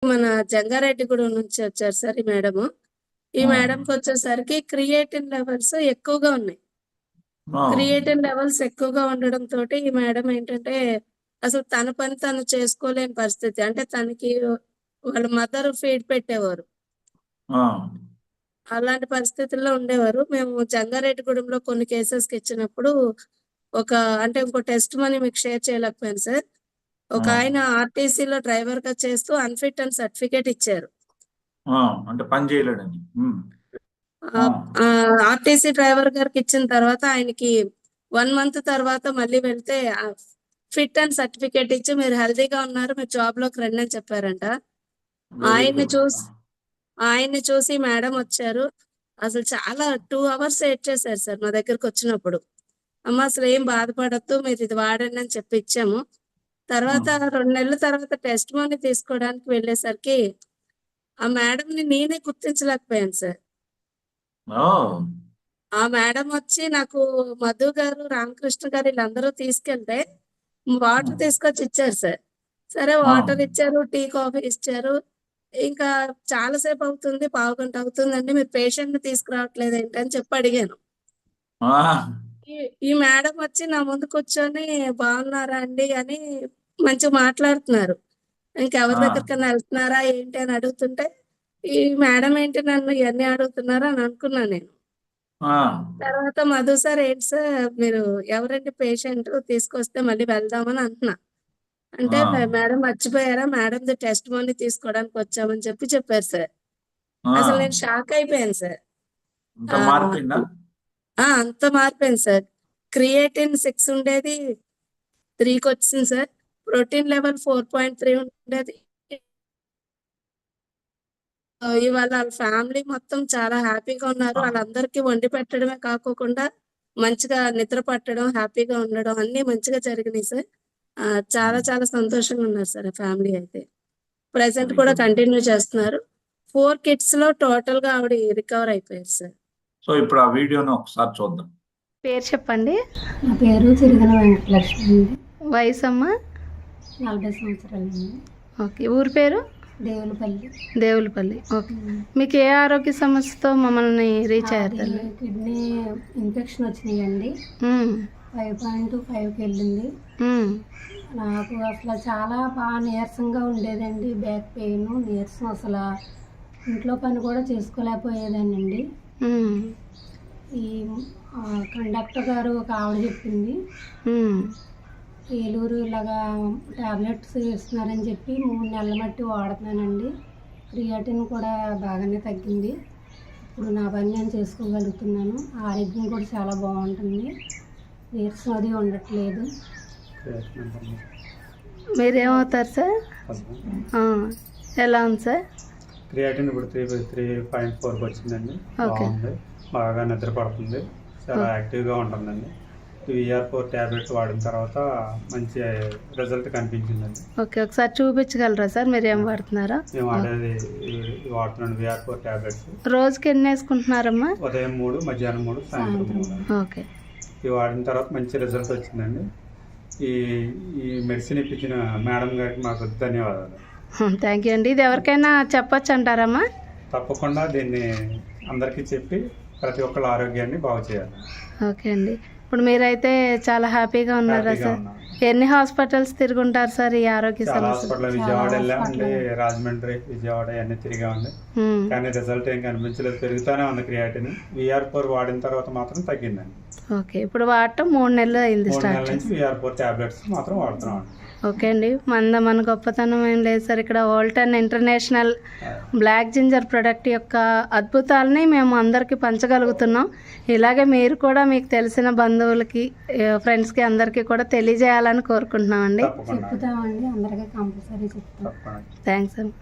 మన జంగారెడ్డిగూడెం నుంచి వచ్చారు సార్ ఈ మేడము. ఈ ఆ! మేడంకి వచ్చేసరికి క్రియేటిన్ లెవెల్స్ ఎక్కువగా ఉన్నాయి. ఆ! క్రియేటిన్ లెవెల్స్ ఎక్కువగా ఉండడం తోటి ఈ మేడం ఏంటంటే, అసలు తన పని తను చేసుకోలేని పరిస్థితి. అంటే తనకి వాళ్ళ మదర్ ఫీడ్ పెట్టేవారు. ఆ! అలాంటి పరిస్థితుల్లో ఉండేవారు. మేము జంగారెడ్డిగూడెంలో కొన్ని కేసెస్‌కి ఇచ్చినప్పుడు ఒక అంటే ఇంకో టెస్ట్ మనీ మీకు షేర్ చేయలేకపోయాను సార్. ఆ! ఒకాయన ఆర్టీసీలో డ్రైవర్‌గా చేస్తూ అన్‌ఫిట్ అని సర్టిఫికేట్ ఇచ్చారు. ఆ! అంటే పని చేయలేడని. ఆ! ఆర్టీసీ డ్రైవర్ గారికిచ్చిన తర్వాత ఆయనకి 1 మంత్ తర్వాత మళ్ళీ వెళ్తే ఫిట్ అని సర్టిఫికేట్ ఇచ్చి మీరు హెల్తీగా ఉన్నారు. మీరు జాబ్‌లోకి రండి అని చెప్పారంట. వెరీ ఆయన్ని గుడ్. చూసి ఆయన్ని చూసి మేడం వచ్చారు. అసలు చాలా 2 అవర్స్ ఏడ్చేసారు సార్ మా దగ్గరకొచ్చినప్పుడు. అమ్మ అసలేం బాధపడొద్దు. మీరిది వాడండి అని చెప్పి ఇచ్చాము. ఆ! తర్వాత 2 నెలల తర్వాత టెస్ట్ మనీ తీసుకోవడానికి వెళ్ళేసరికి ఆ మేడంని నేనే గుర్తించలేకపోయాను సార్. ఓహ్! ఆ మేడమొచ్చి నాకు మధు గారు, రామకృష్ణ గారు ఈళ్ళందరూ తీసుకెళ్తే వాటర్ హ్మ్. తీసుకొచ్చి ఇచ్చారు సార్. సరే ఆ! వాటర్ ఇచ్చారు, టీ, కాఫీ ఇచ్చారు. ఇంకా చాలా సేపవుతుంది, పావుగంట అవుతుందండి. మీరు పేషెంట్‌ని తీసుకురావట్లేదేంటి అని చెప్పి అడిగాను. ఆ! ఈ ఈ మేడమొచ్చి నా ముందు కూర్చొని బాగున్నారా అండి అని మంచిగా మాట్లాడుతున్నారు. ఇంకెవరి ఆ! దగ్గరికన్నా ఎళ్తున్నారా ఏంటి అని అడుగుతుంటే, ఈ మేడం ఏంటి నన్ను ఇయన్నీ అడుగుతున్నారు అని అనుకున్నా నేను. ఆ! తర్వాత మధు సార్ ఏంటి సార్ మీరు ఎవరండి పేషెంట్ తీసుకొస్తే మళ్ళీ వెళ్దామని అంటున్నా. అంటే ఆ! మేడం మర్చిపోయారా? మేడంది టెస్ట్ మనీ తీసుకోవడానికి వచ్చామని చెప్పి చెప్పారు సార్. ఆ! అసలు నేను షాక్ అయిపోయాను సార్. అంత ఆహ్, మారిపోయిందా? అంత మారిపోయింది సార్. క్రియేటిన్ 6 ఉండేది 3కొచ్చేసింది సార్. ప్రోటీన్ లెవెల్ 4.3 ఉండేది. ఇవాళ ఆళ్ళ ఫ్యామిలీ మొత్తం చాలా హ్యాపీగా ఉన్నారు. ఆ! ఆళ్ళందరికీ వండి పెట్టడమే కాకోకుండా, మంచిగా నిద్ర పట్టడం, హ్యాపీగా ఉండడం అన్నీ మంచిగా జరిగినియి సార్. చాలా హ్మ్. చాలా సంతోషంగా ఉన్నారు సార్ ఆ ఫ్యామిలీ అయితే. ప్రెజెంట్ వెరీ కూడా గుడ్. కంటిన్యూ చేస్తున్నారు. 4 కిడ్స్‌లో టోటల్‌గా ఆవిడ రికవర్ అయిపోయారు సార్. సో, ఇప్పుడు ఆ వీడియోని ఒకసారి చూద్దాం. పేరు చెప్పండి. నా పేరు చిరుగల వెంకటలక్ష్మి అండి. వయసమ్మా? 40 సంవత్సరాలండి. ఓకే. ఊరి పేరు? దేవులపల్లి. దేవులపల్లి. ఓకే. మీకు ఏ ఆరోగ్య సమస్యతో మమ్మల్ని రీచ్ అయ్యారు అది తల్లి? కిడ్నీ ఇన్ఫెక్షన్ వచ్చినాయండి. 5.5కి వెళ్ళింది. నాకు అసలు చాలా బాగా నీరసంగా ఉండేదండి. బ్యాక్ పెయిన్, నీరసం, అసలు ఇంట్లో పని కూడా చేసుకోలేకపోయేదానండి. ఈ కండక్టర్ గారు ఒక ఆవిడ చెప్పింది, ఏలూరు ఇలాగా టాబ్లెట్స్ ఇస్తున్నారని చెప్పి 3 నెలల మట్టి వాడుతున్నానండి. క్రియాటిన్ కూడా బాగానే తగ్గింది. ఇప్పుడు నా పని నేను చేసుకోగలుగుతున్నాను. ఆరోగ్యం కూడా చాలా బాగుంటుంది. నీరసం అది ఉండట్లేదు. మీరేమవుతారు సార్? ఎలా ఉంది సార్? క్రియాటిన్ ఇప్పుడు 3.4కి వచ్చిందండి. ఓకే. బాగుంది, బాగా నిద్ర పడుతుంది, చాలా యాక్టివ్గా ఉంటుందండి. VR4 ట్యాబ్లెట్స్ వాడిన తర్వాత మంచి రిజల్ట్ కనిపించిందండి. ఓకే. ఒకసారి చూపించగలరా సార్ మీరు ఏం వాడుతున్నారా? మేము వాడేది వాడుతున్నాను VR4 ట్యాబ్లెట్స్. రోజుకి ఎన్ని వేసుకుంటున్నారమ్మా? ఉదయం 3, మధ్యాహ్నం 3, సాయంత్రం 3. ఓకే. ఇవి వాడిన తర్వాత మంచి రిజల్ట్ వచ్చిందండి. ఈ ఈ మెడిసిన్ ఇప్పించిన మేడం గారికి మాకు ధన్యవాదాలు. థ్యాంక్ యూ అండి. ఇది ఎవరికైనా చెప్పొచ్చు అంటారమ్మా? తప్పకుండా దీన్ని అందరికీ చెప్పి ప్రతి ఒక్కళ్ళ ఆరోగ్యాన్ని బాగు చేయాలి. ఓకే అండి. ఇప్పుడు మీరైతే చాలా హ్యాపీగా ఉన్నారా హ్యాపీగా సార్? ఉన్నాను. ఎన్ని హాస్పిటల్స్ తిరుగుంటారు సార్ ఈ ఆరోగ్య చాలా సమస్య? హాస్పిటల్ విజయవాడ వెళ్ళామండి, రాజమండ్రి, విజయవాడ అన్ని తిరిగామండి. కానీ రిజల్ట్ ఏం కనిపించలేదు. పెరుగుతూనే ఉంది క్రియాటిన్. VR4 వాడిన తర్వాత మాత్రం తగ్గిందండి. ఓకే. ఇప్పుడు వాడటం 3 నెలలు అయింది 3 స్టార్ట్ నెలల చేసి. నుంచి VR4 ట్యాబ్లెట్స్ మాత్రం వాడుతున్నాం. ఓకే అండి. మన గొప్పతనం ఏం లేదు సార్. ఇక్కడ ఓల్టన్ ఇంటర్నేషనల్ బ్లాక్ జింజర్ ప్రొడక్ట్ యొక్క అద్భుతాలని మేము అందరికీ పంచగలుగుతున్నాం. ఇలాగే మీరు కూడా మీకు తెలిసిన బంధువులకి, ఫ్రెండ్స్కి అందరికీ కూడా తెలియజేయాలని కోరుకుంటున్నామండి. తప్పకుండా. చెప్తామండి, అందరికీ కంపల్సరీ చెప్తాం. తప్పకుండా. థ్యాంక్స్ అండి.